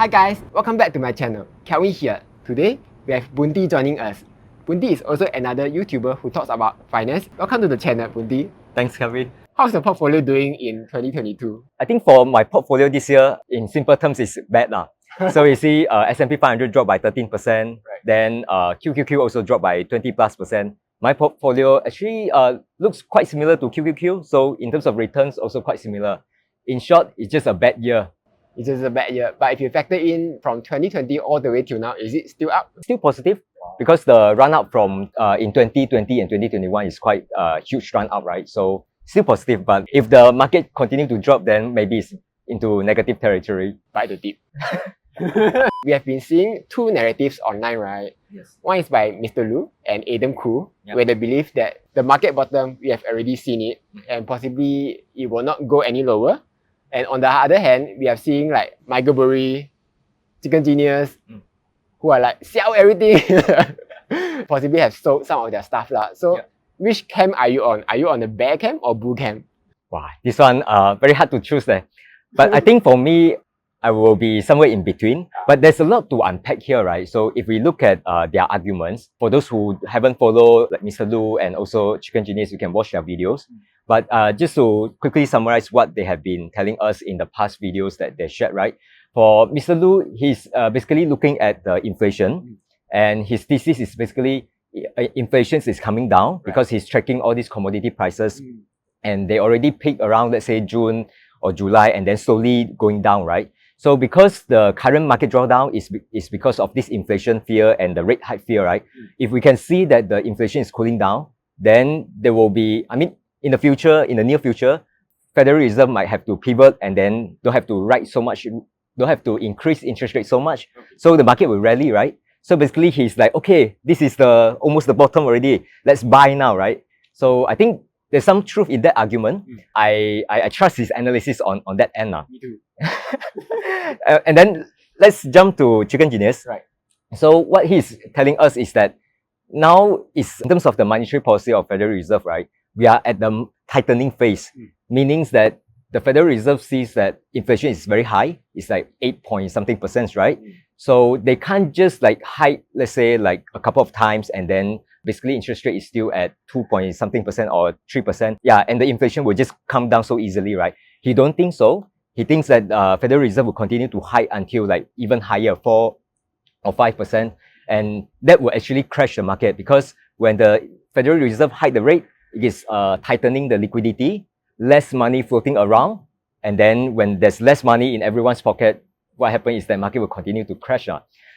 Hi guys, welcome back to my channel. Kelvin here. Today, we have Boon Tee joining us. Boon Tee is also another YouTuber who talks about finance. Welcome to the channel, Boon Tee. Thanks, Kelvin. How's the portfolio doing in 2022? I think for my portfolio this year, in simple terms, is bad. So you see S&P 500 dropped by 13%, right. Then QQQ also dropped by 20+%. My portfolio actually looks quite similar to QQQ, so in terms of returns, also quite similar. In short, it's just a bad year. It's just a bad year. But if you factor in from 2020 all the way till now, is it still up? Still positive, because the run up from in 2020 and 2021 is quite a huge run up, right? So still positive, but if the market continue to drop, then maybe it's into negative territory. Bite the dip. We have been seeing two narratives online, right? Yes. One is by Mr. Lu and Adam Khoo, where they believe that the market bottom, we have already seen it, and possibly it will not go any lower. And on the other hand, we are seeing like Michael Burry, Chicken Genius, who are like, sell everything. Possibly have sold some of their stuff. So which camp are you on? Are you on the bear camp or bull camp? Wow, this one very hard to choose there. But I think for me, I will be somewhere in between. But there's a lot to unpack here, right? So if we look at their arguments, for those who haven't followed like Mr. Lu and also Chicken Genius, you can watch their videos. But just to quickly summarize what they have been telling us in the past videos that they shared, right? For Mr. Lu, he's basically looking at the inflation, and his thesis is basically inflation is coming down because he's tracking all these commodity prices, and they already peaked around, let's say, June or July, and then slowly going down, right? So because the current market drawdown is because of this inflation fear and the rate hike fear, right? If we can see that the inflation is cooling down, then there will be, in the future, in the near future, Federal Reserve might have to pivot and then don't have to don't have to increase interest rate so much. So the market will rally, right? So basically he's like, okay, this is almost the bottom already. Let's buy now, right? So I think there's some truth in that argument. I trust his analysis on that end now. Me too. And then let's jump to Chicken Genius. Right. So what he's telling us is that now is in terms of the monetary policy of Federal Reserve, right? We are at the tightening phase, meaning that the Federal Reserve sees that inflation is very high. It's like 8-point-something%, right? So they can't just like hike, let's say, like a couple of times, and then basically interest rate is still at 2-point-something% or 3%. Yeah, and the inflation will just come down so easily, right? He don't think so. He thinks that Federal Reserve will continue to hike until like even higher, 4 or 5%, and that will actually crash the market, because when the Federal Reserve hike the rate, it is tightening the liquidity, less money floating around, and then when there's less money in everyone's pocket, what happens is that market will continue to crash.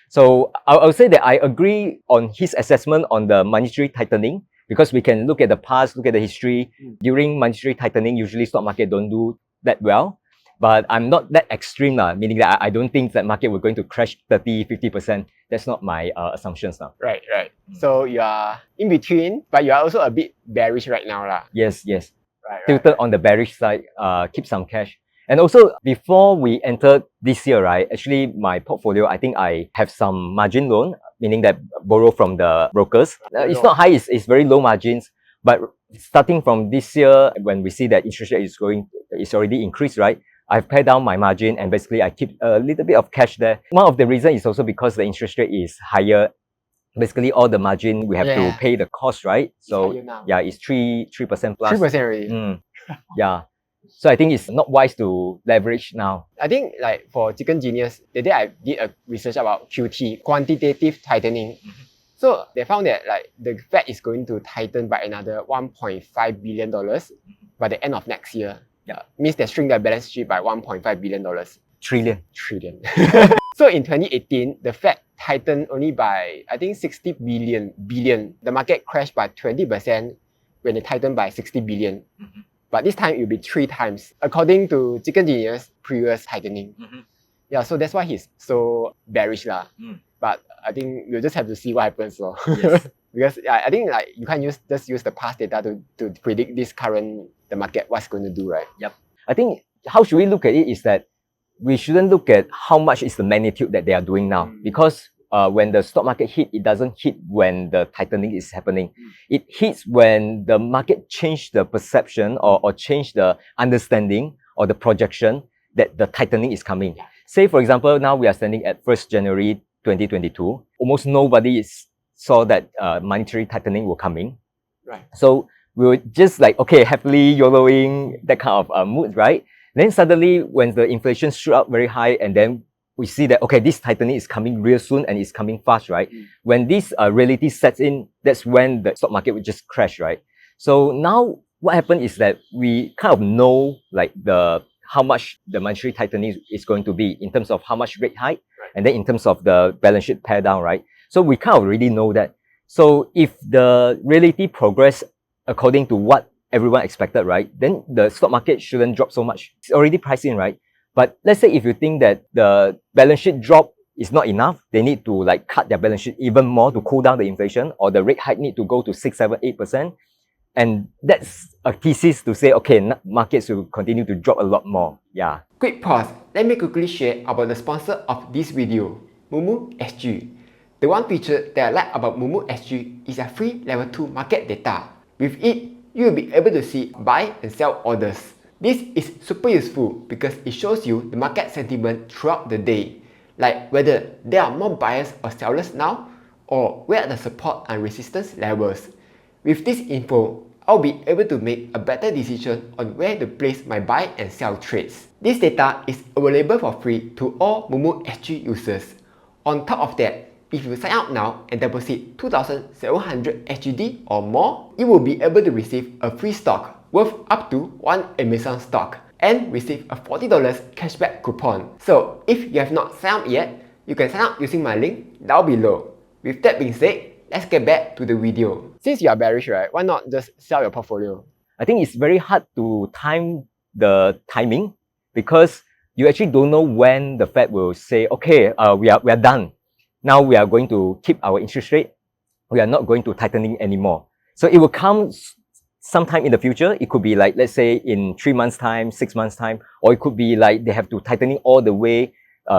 So I would say that I agree on his assessment on the monetary tightening, because we can look at the past, look at the history. During monetary tightening, usually stock market don't do that well. But I'm not that extreme, meaning that I don't think that market will going to crash 30-50%. That's not my assumptions now. Right. So you are in between, but you are also a bit bearish right now. Yes. Right. Tilted on the bearish side, keep some cash. And also, before we entered this year, right, actually my portfolio, I think I have some margin loan, meaning that borrow from the brokers. It's not high, it's very low margins. But starting from this year, when we see that interest rate is already increased, right, I've paid down my margin, and basically I keep a little bit of cash there. One of the reasons is also because the interest rate is higher. Basically, all the margin we have to pay the cost, right? So yeah, it's 3% plus. 3% already. Yeah. So I think it's not wise to leverage now. I think like for Chicken Genius, the day I did a research about QT, quantitative tightening. So they found that like the Fed is going to tighten by another $1.5 billion by the end of next year. Yeah, means they shrink their balance sheet by $1.5 billion. Trillion. So in 2018, the Fed tightened only by, I think, 60 billion. The market crashed by 20% when it tightened by 60 billion. But this time it will be 3 times, according to Chicken Genius' previous tightening. Yeah, so that's why he's so bearish. But I think we'll just have to see what happens. Yes. Because I think like you can't just use the past data to predict the market, what's going to do, right? Yep. I think how should we look at it is that we shouldn't look at how much is the magnitude that they are doing now, because when the stock market hit, it doesn't hit when the tightening is happening. It hits when the market change the perception or change the understanding or the projection that the tightening is coming. Say, for example, now we are standing at 1st January 2022. Almost nobody saw that monetary tightening will come in. Right. So we were just like, okay, happily YOLOing, that kind of mood, right? Then suddenly, when the inflation shoot up very high, and then we see that, okay, this tightening is coming real soon and it's coming fast, right? When this reality sets in, that's when the stock market will just crash, right? So now what happened is that we kind of know like how much the monetary tightening is going to be in terms of how much rate hike, and then in terms of the balance sheet pare down, right? So we kind of already know that. So if the reality progress according to what everyone expected, right, then the stock market shouldn't drop so much. It's already priced in, right? But let's say if you think that the balance sheet drop is not enough, they need to like cut their balance sheet even more to cool down the inflation, or the rate hike need to go to 6, 7, 8%. And that's a thesis to say, okay, markets will continue to drop a lot more. Yeah. Quick pause. Let me quickly share about the sponsor of this video, Moomoo SG. The one feature that I like about Moomoo SG is a free level 2 market data. With it, you will be able to see buy and sell orders. This is super useful because it shows you the market sentiment throughout the day, like whether there are more buyers or sellers now, or where are the support and resistance levels. With this info, I'll be able to make a better decision on where to place my buy and sell trades. This data is available for free to all Moomoo SG users. On top of that, if you sign up now and deposit 2,700 SGD or more, you will be able to receive a free stock worth up to 1 Amazon stock and receive a $40 cashback coupon. So if you have not signed up yet, you can sign up using my link down below. With that being said, let's get back to the video. Since you are bearish, right, why not just sell your portfolio? I think it's very hard to time the timing because you actually don't know when the Fed will say, okay, we are done. Now we are going to keep our interest rate. We are not going to tightening anymore. So it will come sometime in the future. It could be like, let's say in 3 months time, 6 months time, or it could be like they have to tightening all the way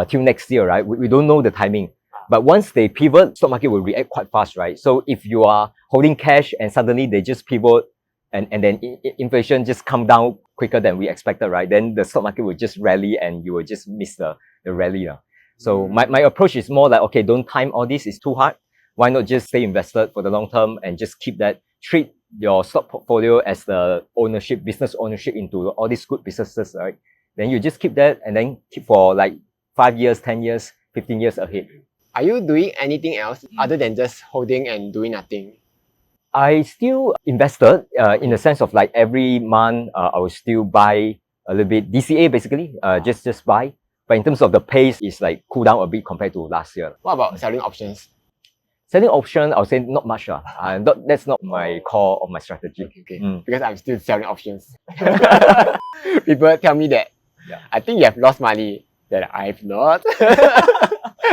till next year, right? We don't know the timing. But once they pivot, stock market will react quite fast, right? So if you are holding cash and suddenly they just pivot and then inflation just come down quicker than we expected, right? Then the stock market will just rally and you will just miss the rally. So my approach is more like, okay, don't time all this, it's too hard. Why not just stay invested for the long term and just keep that, treat your stock portfolio as the ownership, business ownership into all these good businesses, right? Then you just keep that and then keep for like 5 years, 10 years, 15 years ahead. Are you doing anything else other than just holding and doing nothing? I still invested in the sense of like every month I will still buy a little bit DCA basically, just buy. But in terms of the pace, it's like cool down a bit compared to last year. What about selling options? Selling option, I would say not much. That's not my core of my strategy. Okay. Because I'm still selling options. People tell me that I think you have lost money. That I've not.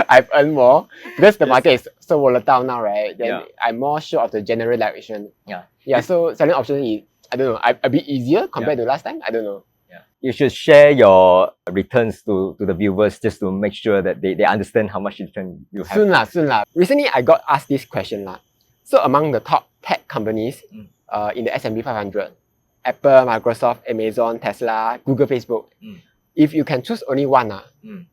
I've earned more because the market is so volatile now, right? Then I'm more sure of the general direction. So selling options is, I don't know, a bit easier compared to last time. I don't know. You should share your returns to the viewers just to make sure that they understand how much return you have. Soon lah. Recently, I got asked this question lah. So among the top tech companies in the S&P 500, Apple, Microsoft, Amazon, Tesla, Google, Facebook, if you can choose only one,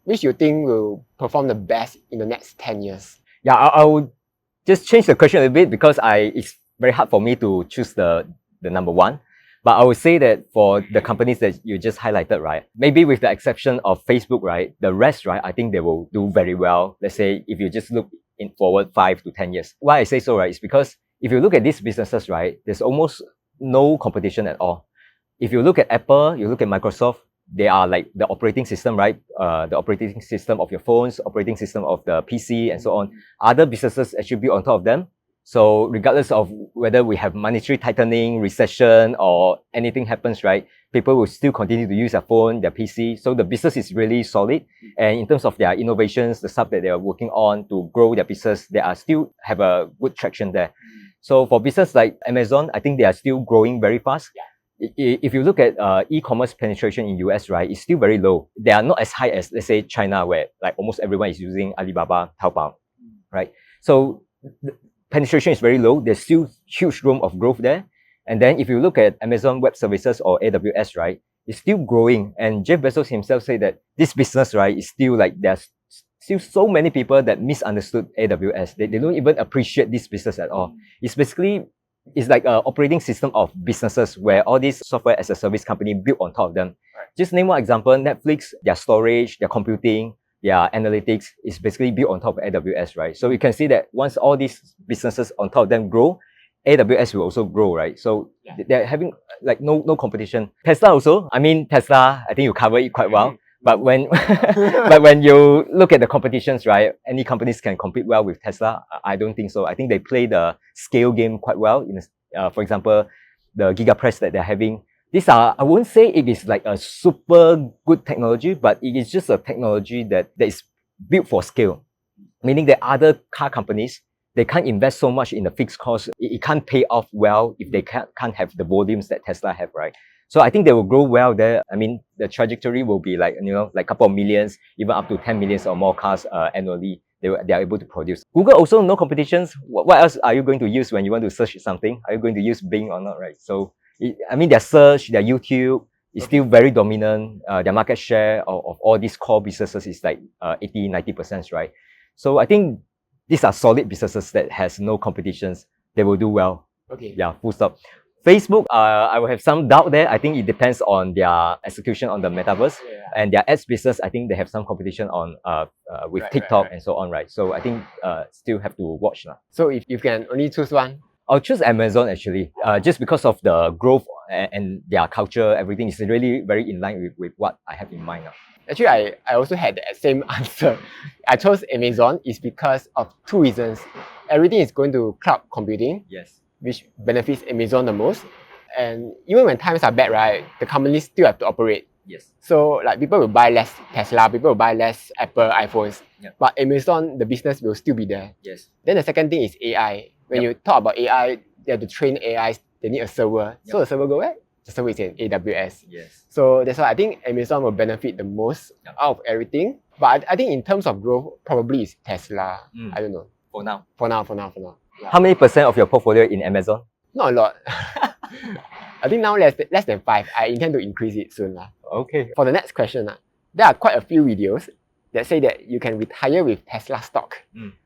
which you think will perform the best in the next 10 years? Yeah, I would just change the question a little bit because it's very hard for me to choose the number one. But I would say that for the companies that you just highlighted, right, maybe with the exception of Facebook, right, the rest, right, I think they will do very well. Let's say if you just look in forward 5 to 10 years. Why I say so, right, is because if you look at these businesses, right, there's almost no competition at all. If you look at Apple, you look at Microsoft, they are like the operating system, right? The operating system of your phones, operating system of the PC and so on. Other businesses actually build on top of them. So regardless of whether we have monetary tightening, recession, or anything happens, right, people will still continue to use their phone, their PC. So the business is really solid. And in terms of their innovations, the stuff that they are working on to grow their business, they are still have a good traction there. So for business like Amazon, I think they are still growing very fast. If you look at e-commerce penetration in US, right, it's still very low. They are not as high as, let's say, China, where like almost everyone is using Alibaba, Taobao, right? So penetration is very low. There's still huge room of growth there. And then if you look at Amazon Web Services or AWS, right, is still growing. And Jeff Bezos himself said that this business, right, is still like there's still so many people that misunderstood AWS. They don't even appreciate this business at all. It's basically it's like an operating system of businesses where all these software as a service company built on top of them. Right. Just name one example, Netflix, their storage, their computing, their analytics is basically built on top of AWS, right? So you can see that once all these businesses on top of them grow, AWS will also grow, right? So they're having like no competition. Tesla also, I mean, Tesla, I think you cover it quite well. But when but when you look at the competitions, right, any companies can compete well with Tesla? I don't think so. I think they play the scale game quite well. For example, the gigapress that they're having. These are, I won't say it is like a super good technology, but it is just a technology that is built for scale. Meaning that other car companies, they can't invest so much in the fixed cost. It can't pay off well if they can't have the volumes that Tesla have, right? So I think they will grow well there. I mean, the trajectory will be like, like a couple of millions, even up to 10 millions or more cars annually. They are able to produce. Google also no competitions. What else are you going to use when you want to search something? Are you going to use Bing or not, right? So, I mean, their search, their YouTube is still very dominant. Their market share of all these core businesses is like 80-90%, right? So I think these are solid businesses that has no competitions. They will do well. Okay. Yeah, full stop. Facebook, I will have some doubt there. I think it depends on their execution on the metaverse and their ads business. I think they have some competition on with TikTok and so on, right? So I think still have to watch now. So if you can only choose one, I'll choose Amazon actually, just because of the growth and their culture. Everything is really very in line with what I have in mind now. Actually, I also had the same answer. I chose Amazon is because of two reasons. Everything is going to cloud computing. Yes. Which benefits Amazon the most. And even when times are bad, right, the companies still have to operate. Yes. So like people will buy less Tesla, people will buy less Apple iPhones. Yep. But Amazon, the business will still be there. Yes. Then the second thing is AI. When you talk about AI, they have to train AIs, they need a server. So the server go where? The server is in AWS. Yes. So that's why I think Amazon will benefit the most out of everything. But I think in terms of growth, probably it's Tesla. I don't know. For now. For now. Yeah. How many percent of your portfolio in Amazon? Not a lot. I think now less than 5. I intend to increase it soon. Okay. For the next question, there are quite a few videos that say that you can retire with Tesla stock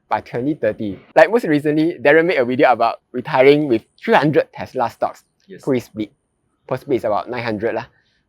by 2030. Like most recently, Darren made a video about retiring with 300 Tesla stocks. Yes. Pre-split. Post-split is about 900 lah.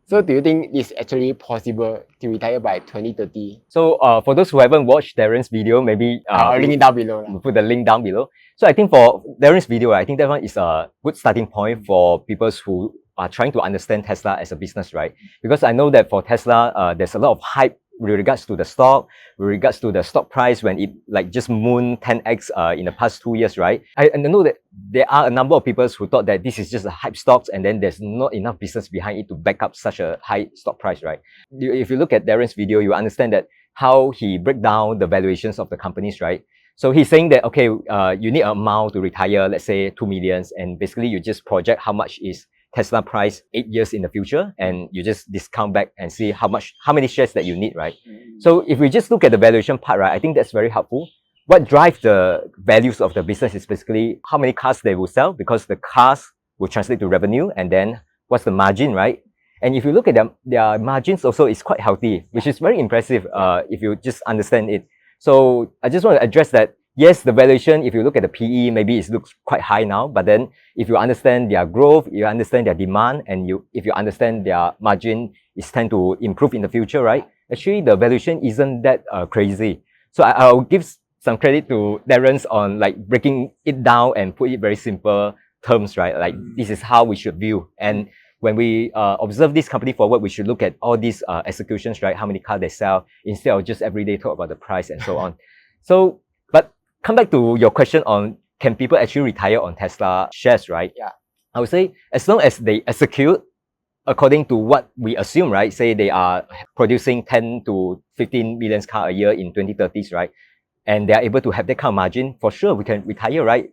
So do you think it's actually possible to retire by 2030? So for those who haven't watched Darren's video, maybe I'll link it down below. We'll put the link down below. So I think for Darren's video, I think that one is a good starting point for people who are trying to understand Tesla as a business, right? Because I know that for Tesla, there's a lot of hype with regards to the stock, with regards to the stock price when it like just moon 10x in the past 2 years, right? I know that there are a number of people who thought that this is just a hype stocks and then there's not enough business behind it to back up such a high stock price, right? If you look at Darren's video, you understand that how he break down the valuations of the companies, right? So he's saying that, okay, you need an amount to retire, let's say 2 millions, and basically you just project how much is Tesla price 8 years in the future, and you just discount back and see how many shares that you need, right? So if we just look at the valuation part, right, I think that's very helpful. What drives the values of the business is basically how many cars they will sell, because the cars will translate to revenue, and then what's the margin, right? And if you look at their margins also is quite healthy, which is very impressive if you just understand it. So I just want to address that. Yes, the valuation, if you look at the PE, maybe it looks quite high now, but then if you understand their growth, you understand their demand, and if you understand their margin is tend to improve in the future, right? Actually, the valuation isn't that crazy. So I'll give some credit to Darren's on like breaking it down and put it very simple terms, right? Like this is how we should view. And when we observe this company forward, we should look at all these executions, right? How many cars they sell, instead of just every day talk about the price and so on. So, but come back to your question on can people actually retire on Tesla shares, right? Yeah. I would say as long as they execute according to what we assume, right? Say they are producing 10 to 15 million cars a year in 2030s, right? And they are able to have that kind of margin, for sure we can retire, right?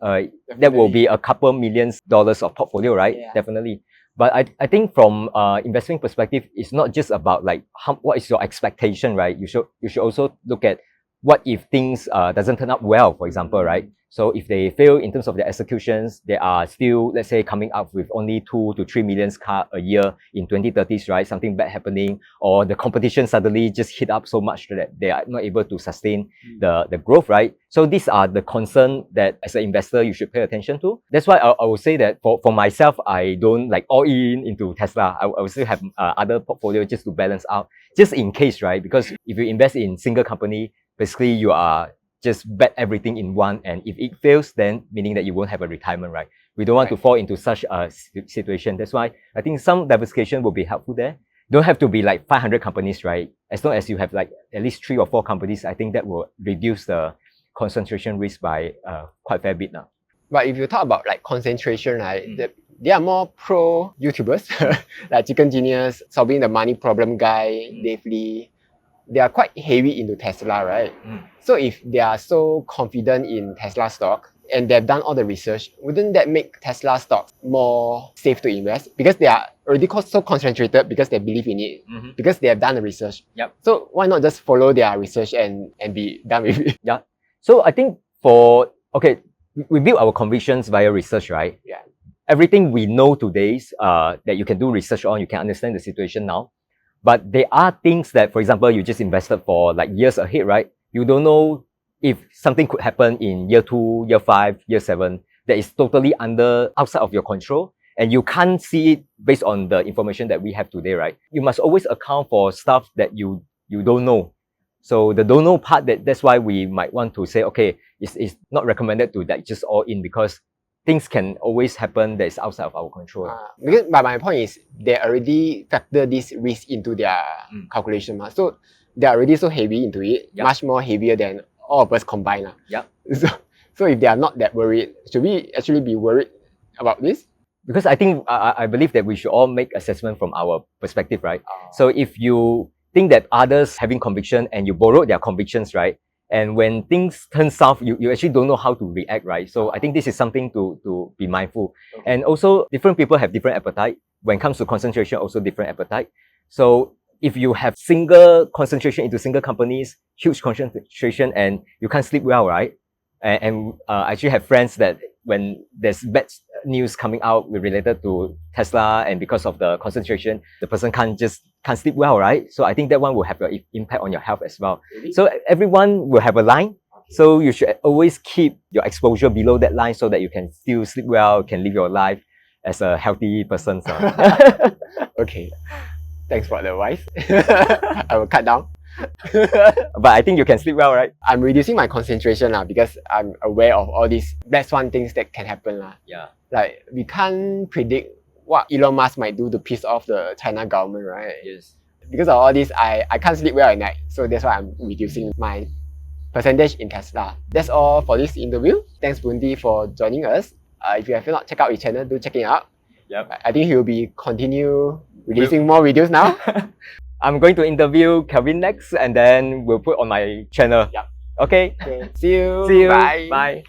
That will be a couple $millions of portfolio, right? Yeah. Definitely. But I think from investing perspective, it's not just about like what is your expectation, right? You should also look at what if things doesn't turn out well, for example, right? So if they fail in terms of their executions, they are still, let's say, coming up with only 2 to 3 million car a year in 2030s, right? Something bad happening, or the competition suddenly just hit up so much that they are not able to sustain the growth, right? So these are the concerns that as an investor, you should pay attention to. That's why I would say that for myself, I don't like all in into Tesla. I will still have other portfolio just to balance out, just in case, right? Because if you invest in single company, basically you are just bet everything in one, and if it fails, then meaning that you won't have a retirement, right? We don't want to fall into such a situation. That's why I think some diversification will be helpful there. Don't have to be like 500 companies, right? As long as you have like at least 3 or 4 companies, I think that will reduce the concentration risk by quite a fair bit now. But if you talk about like concentration, right, they are more pro YouTubers like Chicken Genius, solving the money problem guy, Dave Lee. They are quite heavy into Tesla, right? So if they are so confident in Tesla stock and they've done all the research, wouldn't that make Tesla stocks more safe to invest? Because they are already so concentrated because they believe in it, because they have done the research. Yep. So why not just follow their research and be done with it? Yeah. So I think we build our convictions via research, right? Yeah. Everything we know today that you can do research on, you can understand the situation now. But there are things that, for example, you just invested for like years ahead, right? You don't know if something could happen in year 2, year 5, year 7 that is totally outside of your control, and you can't see it based on the information that we have today, right? You must always account for stuff that you don't know. So the don't know part, that's why we might want to say, okay, it's not recommended to like just all in, because things can always happen that is outside of our control. But my point is, they already factor this risk into their calculation. So they're already so heavy into it, much more heavier than all of us combined. So if they are not that worried, should we actually be worried about this? Because I think, I believe that we should all make assessment from our perspective, right? So if you think that others having conviction and you borrow their convictions, right? And when things turn south, you actually don't know how to react, right? So I think this is something to be mindful. And also, different people have different appetite. When it comes to concentration, also different appetite. So if you have single concentration into single companies, huge concentration, and you can't sleep well, right? And I actually have friends that when there's bad news coming out related to Tesla, and because of the concentration, the person can't sleep well, right? So I think that one will have an impact on your health as well. Really? So everyone will have a line. So you should always keep your exposure below that line so that you can still sleep well, can live your life as a healthy person. So. Okay. Thanks for the advice. I will cut down. But I think you can sleep well, right? I'm reducing my concentration because I'm aware of all these black swan things that can happen. Yeah. Like, we can't predict what Elon Musk might do to piss off the China government, right? Yes. Because of all this, I can't sleep well at night. So that's why I'm reducing my percentage in Tesla. That's all for this interview. Thanks, Boon Tee, for joining us. If you have not checked out his channel, do check it out. Yep. I think he will be continue releasing more videos now. I'm going to interview Kelvin next, and then we'll put on my channel. Yep. Okay. See you. See you. Bye. Bye.